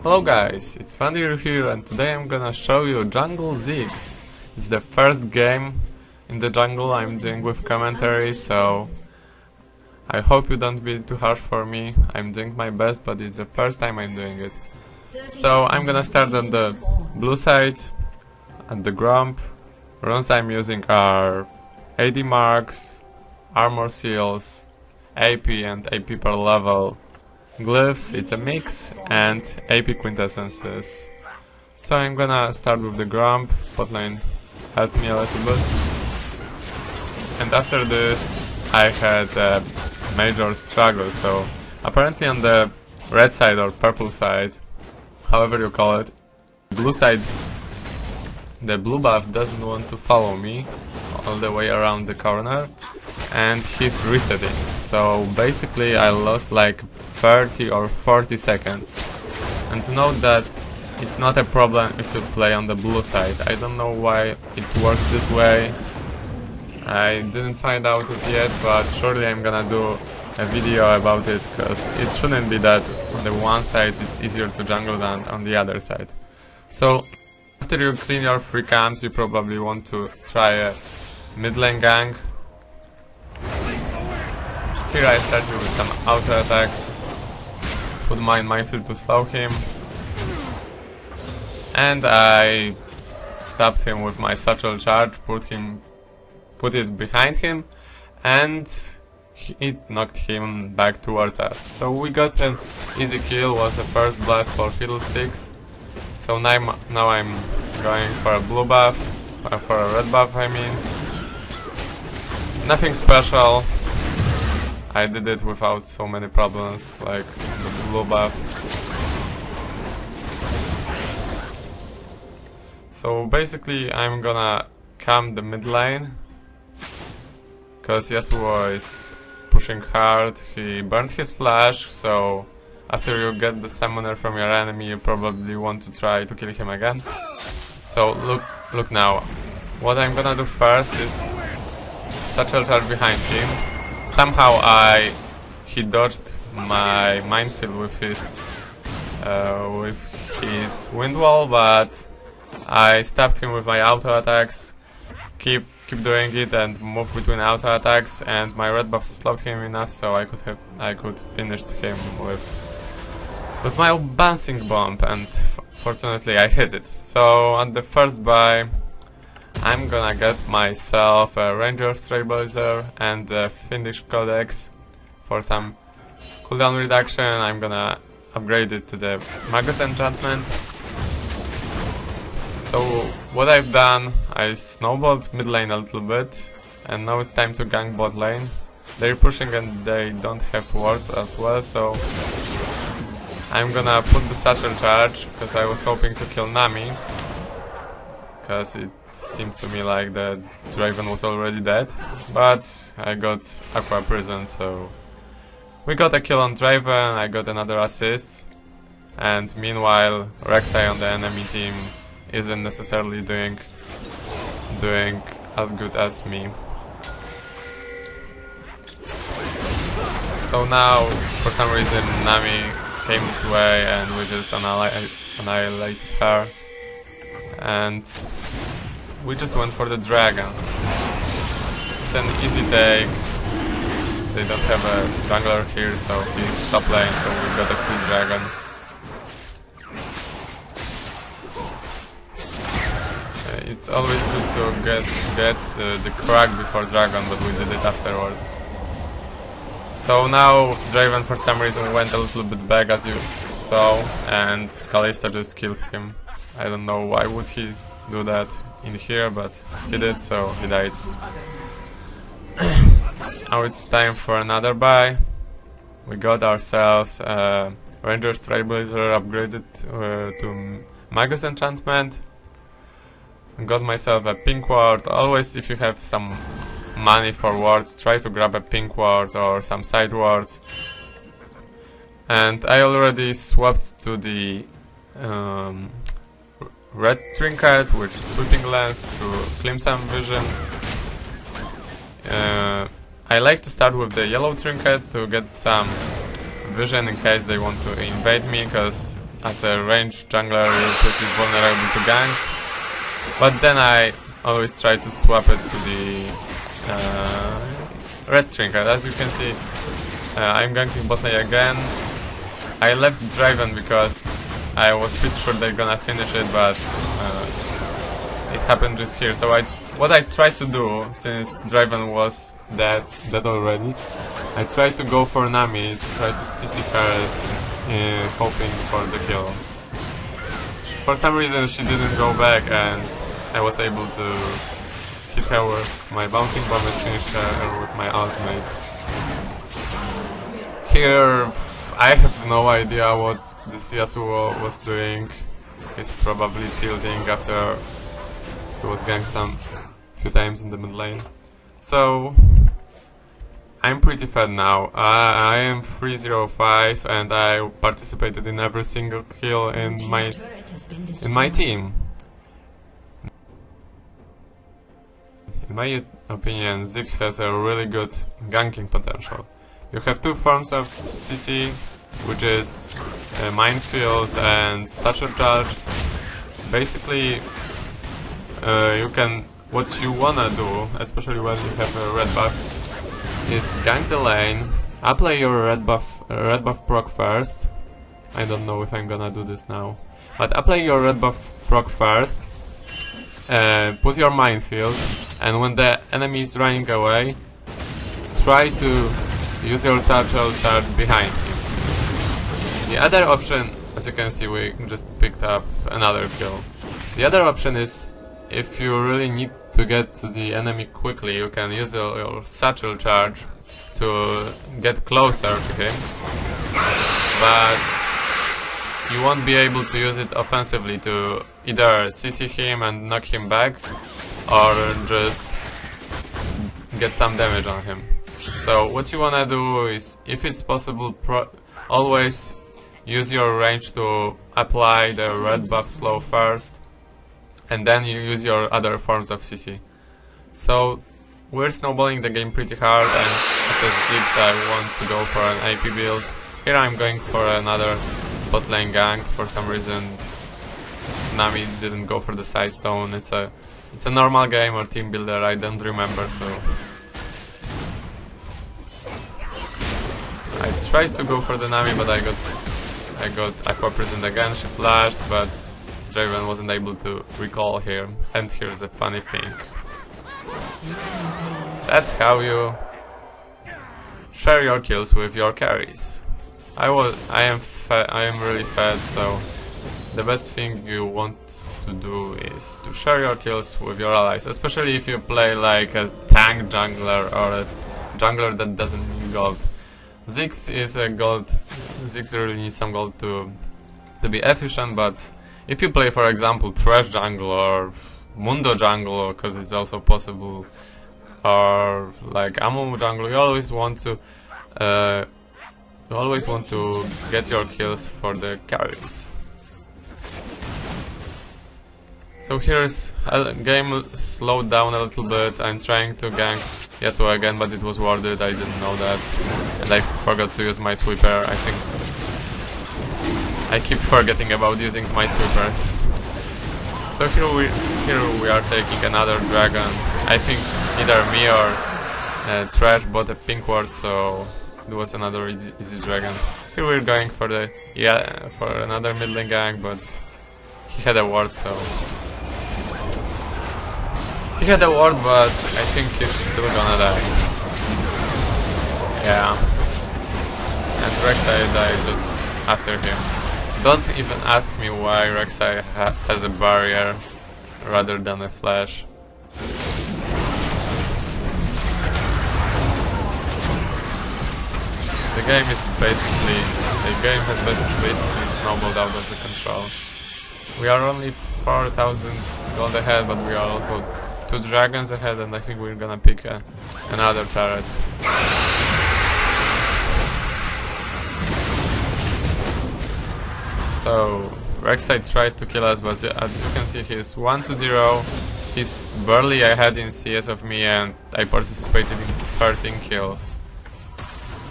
Hello guys, it's Vandiril here and today I'm gonna show you Jungle Ziggs. It's the first game in the jungle I'm doing with commentary, so I hope you don't be too harsh for me. I'm doing my best, but it's the first time I'm doing it. So I'm gonna start on the blue side, at the Grump. Runes I'm using are AD marks, armor seals, AP and AP per level, glyphs, it's a mix, and AP quintessences. So I'm gonna start with the Grump. Botlane helped me a little bit. And after this I had a major struggle, so apparently on the red side or purple side, however you call it, blue side, the blue buff doesn't want to follow me all the way around the corner and he's resetting, so basically I lost like 30 or 40 seconds. And to note that it's not a problem if you play on the blue side. I don't know why it works this way, I didn't find out it yet, but surely I'm gonna do a video about it, because it shouldn't be that on the one side it's easier to jungle than on the other side. So after you clean your free camps, you probably want to try a mid lane gang. Here I started with some auto attacks, put mine minefield to slow him, and I stopped him with my satchel charge, put it behind him, and it knocked him back towards us. So we got an easy kill, was the first blood for Fiddlesticks. So now I'm going for a blue buff, for a red buff I mean. Nothing special, I did it without so many problems, like the blue buff. So basically I'm gonna camp the mid lane, cause Yasuo is pushing hard, he burned his flash, so after you get the summoner from your enemy you probably want to try to kill him again. So look now, what I'm gonna do first is satchel charge behind him. Somehow he dodged my minefield with his wind wall, but I stopped him with my auto attacks. Keep doing it and move between auto attacks, and my red buff slowed him enough so I could finish him with my bouncing bomb, and fortunately I hit it. So on the first buy I'm gonna get myself a Ranger Stabilizer and a Finnish Codex for some cooldown reduction. I'm gonna upgrade it to the Magus enchantment. So what I've done, I snowballed mid lane a little bit, and now it's time to gank bot lane. They're pushing and they don't have wards as well, so I'm gonna put the satchel charge, because I was hoping to kill Nami, because it seemed to me like the Draven was already dead, but I got Aqua Prison, so we got a kill on Draven, I got another assist, and meanwhile Rek'Sai on the enemy team isn't necessarily doing as good as me. So now, for some reason, Nami came this way and we just annihilated her. And we just went for the dragon. It's an easy take. They don't have a jungler here, so he's top lane, so we got a free dragon. It's always good to get the crack before dragon, but we did it afterwards. So now Draven for some reason went a little bit back, as you saw, and Kalista just killed him. I don't know why would he do that in here, but he did, so he died. Now it's time for another buy. We got ourselves a Ranger Stabilizer upgraded to Magus enchantment. Got myself a pink ward. Always, if you have some money for wards, try to grab a pink ward or some side wards. And I already swapped to the red trinket, which is sweeping lens, to claim some vision. I like to start with the yellow trinket to get some vision in case they want to invade me, because as a ranged jungler you're pretty vulnerable to ganks, but then I always try to swap it to the red trinket. As you can see, I'm ganking bot lane again. I left Draven because I was pretty sure they're gonna finish it, but it happened just here. So what I tried to do, since Draven was dead already, I tried to go for Nami, to try to CC her, hoping for the kill. For some reason she didn't go back, and I was able to hit her with my bouncing bomb and finish her with my ultimate. Here I have no idea what this Yasuo was doing. He's probably tilting after he was ganked some few times in the mid lane. So I'm pretty fed now. I am 305 and I participated in every single kill in my team. In my opinion, Ziggs has a really good ganking potential. You have two forms of CC, which is minefield and satchel charge. Basically, what you wanna do, especially when you have a red buff, is gank the lane, apply your red buff proc first. I don't know if I'm gonna do this now, but apply your red buff proc first, put your minefield, and when the enemy is running away, try to use your satchel charge behind him. The other option, as you can see, we just picked up another kill. The other option is, if you really need to get to the enemy quickly, you can use your satchel charge to get closer to him, but you won't be able to use it offensively to either CC him and knock him back, or just get some damage on him. So what you wanna do is, if it's possible, always use your range to apply the red buff slow first, and then you use your other forms of CC. So we're snowballing the game pretty hard, and as a Ziggs I want to go for an AP build. Here I'm going for another bot lane gank. For some reason Nami didn't go for the side stone. It's a normal game or team builder, I don't remember, so I tried to go for the Nami, but I got Aqua Prison again. She flashed, but Draven wasn't able to recall here. And here's a funny thing. That's how you share your kills with your carries. I am really fed, so the best thing you want to do is to share your kills with your allies, especially if you play like a tank jungler or a jungler that doesn't need gold. Ziggs is a gold. Ziggs really needs some gold to be efficient, but if you play, for example, Thresh jungle or Mundo jungle, because it's also possible, or like Amumu jungle, you always want to get your kills for the carries. So here's a game slowed down a little bit. I'm trying to gank Yasuo again, but it was worth it. I didn't know that, and I forgot to use my sweeper. I think I keep forgetting about using my sweeper. So here we are taking another dragon. I think either me or Trash bought a pink ward, so it was another easy dragon. Here we're going for for another mid lane gank, but he had a ward, so he had a ward, but I think he's still gonna die. Yeah, and Rek'Sai died just after him. Don't even ask me why Rek'Sai has a barrier rather than a flash. The game has basically snowballed out of the control. We are only 4,000 gold ahead, but we are also 2 dragons ahead, and I think we're gonna pick another turret. So Rek'Sai tried to kill us, but as you can see, he's 1-0. He's barely ahead in CS of me, and I participated in 13 kills.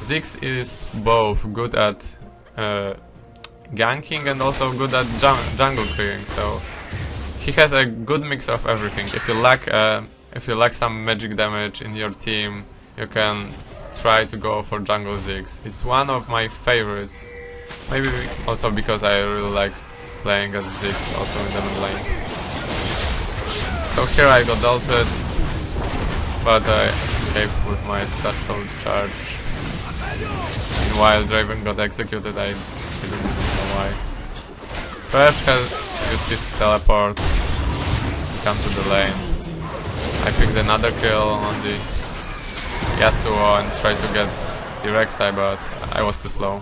Ziggs is both good at ganking and also good at jungle clearing. So he has a good mix of everything. If you lack some magic damage in your team, you can try to go for jungle Ziggs. It's one of my favorites. Maybe also because I really like playing as Ziggs also in the mid lane. So here I got ulted, but I escaped with my satchel charge. Meanwhile Draven got executed, I didn't know why. Thresh has used his teleport to come to the lane. I picked another kill on the Yasuo and tried to get the Rek'Sai, but I was too slow.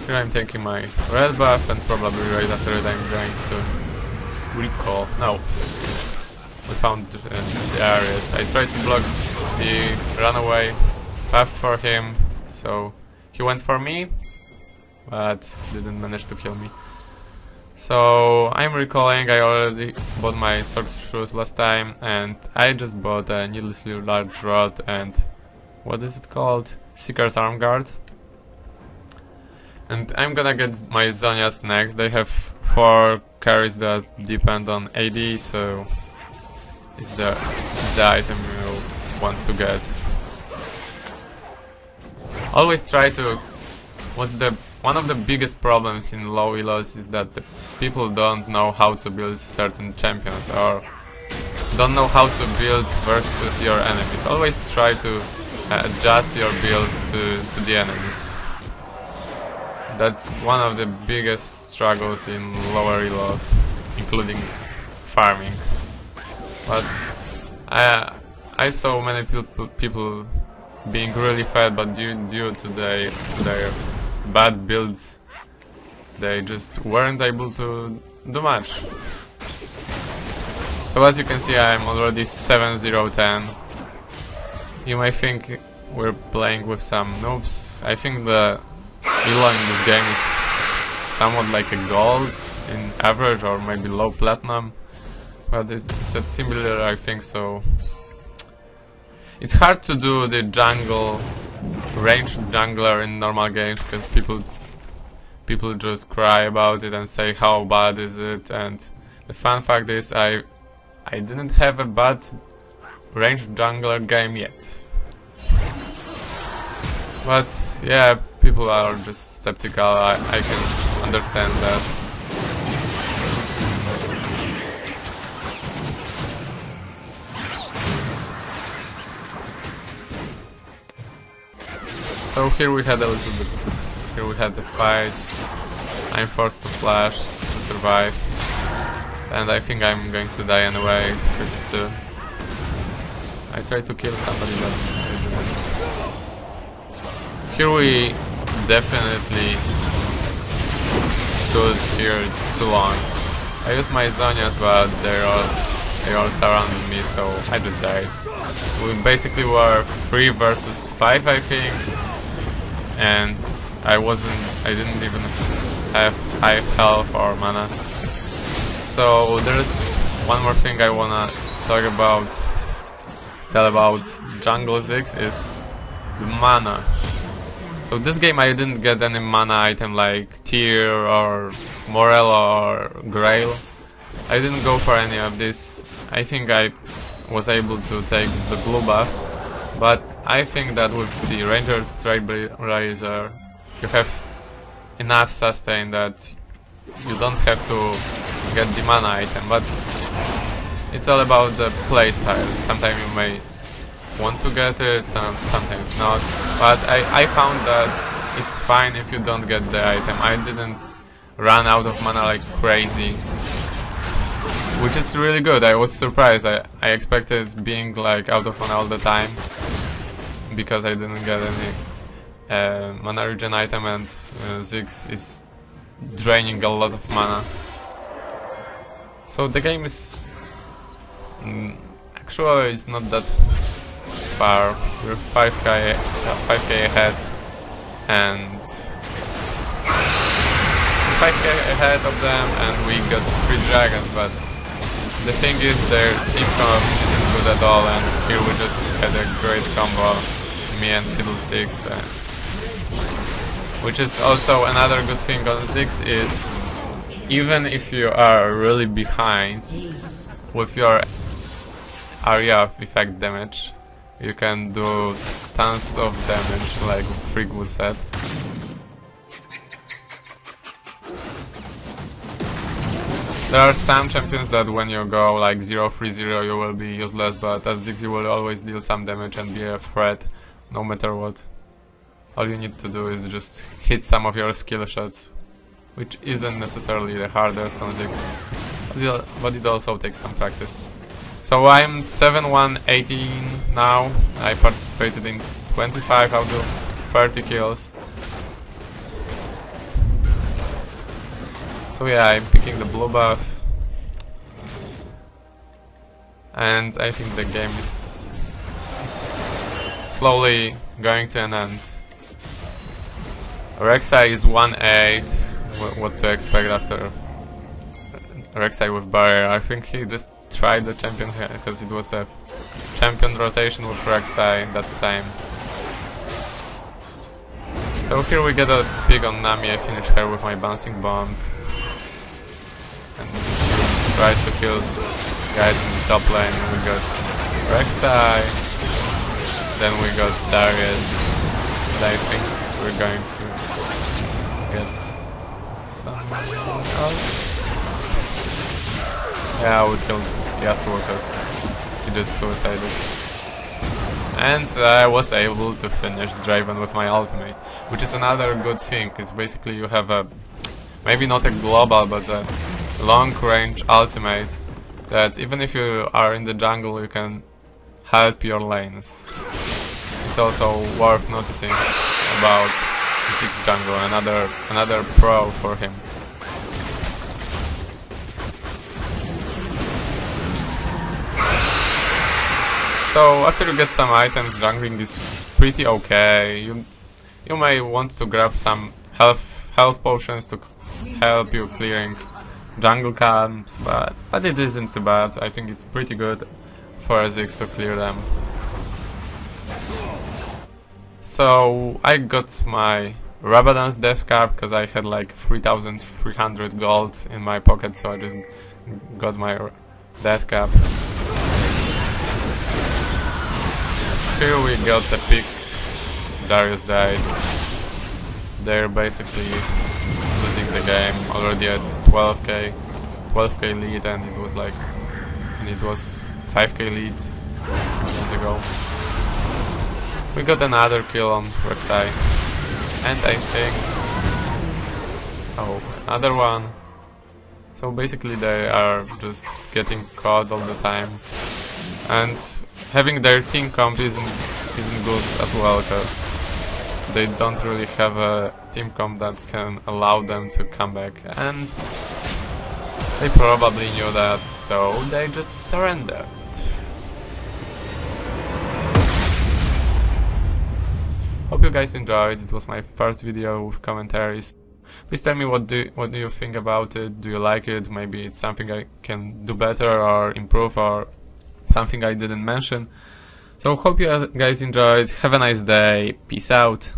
Here I'm taking my red buff and probably right after it I'm going to recall. No. We found the areas. I tried to block the runaway path for him, so he went for me, but didn't manage to kill me. So I'm recalling, I already bought my socks shoes last time, and I just bought a needlessly large rod and what is it called? Seeker's Arm Guard. And I'm gonna get my Zhonya's next. They have 4 carries that depend on AD, so it's the item you want to get. Always try to... One of the biggest problems in low elos is that the people don't know how to build certain champions or don't know how to build versus your enemies. Always try to adjust your builds to the enemies. That's one of the biggest struggles in lower elos, including farming. But I saw many people being really fed, but due to their bad builds, they just weren't able to do much. So as you can see, I'm already 7-0-10. You may think we're playing with some noobs. I think the elo in this game is somewhat like a gold in average or maybe low platinum, but it's a team builder, I think, so it's hard to do the jungle ranged jungler in normal games because people just cry about it and say how bad is it. And the fun fact is I didn't have a bad ranged jungler game yet. But yeah, people are just skeptical. I can understand that. So here we had a little bit. Here we had the fight. I'm forced to flash to survive, and I think I'm going to die anyway pretty soon. I tried to kill somebody, but I didn't. Here we definitely stood here too long. I used my Zhonya's, but they all surrounded me, so I just died. We basically were 3 versus 5, I think, and I didn't even have high health or mana. So there's one more thing I wanna tell about Jungle Ziggs is the mana. So this game I didn't get any mana item like Tear or Morello or Grail. I didn't go for any of this. I think I was able to take the blue buffs, but I think that with the Ranger Trailblazer you have enough sustain that you don't have to get the mana item, but it's all about the playstyles. Sometimes you may want to get it, sometimes not, but I found that it's fine if you don't get the item. I didn't run out of mana like crazy, which is really good. I was surprised. I expected being like out of mana all the time because I didn't get any mana regen item, and Ziggs is draining a lot of mana. So the game is actually it's not that far. We're 5k ahead, and 5k ahead of them, and we got 3 dragons. But the thing is, their team comp isn't good at all, and here we just had a great combo, me and Fiddlesticks. Which is also another good thing on Ziggs is, even if you are really behind with your area of effect damage, you can do tons of damage, like Friggu said. There are some champions that when you go like 0-3-0 you will be useless, but as Ziggs you will always deal some damage and be a threat no matter what. All you need to do is just hit some of your skill shots, which isn't necessarily the hardest on Ziggs, but it also takes some practice. So I'm 7-1-18 now. I participated in 25 out of 30 kills. So yeah, I'm picking the blue buff. And I think the game is slowly going to an end. Rek'Sai is 1-8. What to expect after Rek'Sai with barrier? I think he just tried the champion here because it was a champion rotation with Rek'Sai that time. So here we get a pick on Nami. I finish her with my bouncing bomb and try to kill guys in the top lane. We got Rek'Sai, then we got Darius, and I think we're going to get someone else. Yeah, we killed Yasuo because he just suicided. And I was able to finish Draven with my ultimate, which is another good thing, because basically you have a, maybe not a global, but a long range ultimate that even if you are in the jungle you can help your lanes. It's also worth noticing about the Ziggs jungle, another pro for him. So after you get some items, jungling is pretty okay. You may want to grab some health potions to help you clearing jungle camps, but it isn't too bad. I think it's pretty good for a Ziggs to clear them. So I got my Rabadon's death cap because I had like 3,300 gold in my pocket, so I just got my death cap. Here we got the pick. Darius died. They're basically losing the game already at 12k lead, and it was 5k lead minutes ago. We got another kill on Rek'Sai, and I think another one. So basically they are just getting caught all the time, and having their team comp isn't good as well, because they don't really have a team comp that can allow them to come back, and they probably knew that, so they just surrendered. Hope you guys enjoyed. It was my first video with commentaries. Please tell me what do you think about it. Do you like it? Maybe it's something I can do better or improve, or something I didn't mention. So hope you guys enjoyed. Have a nice day. Peace out.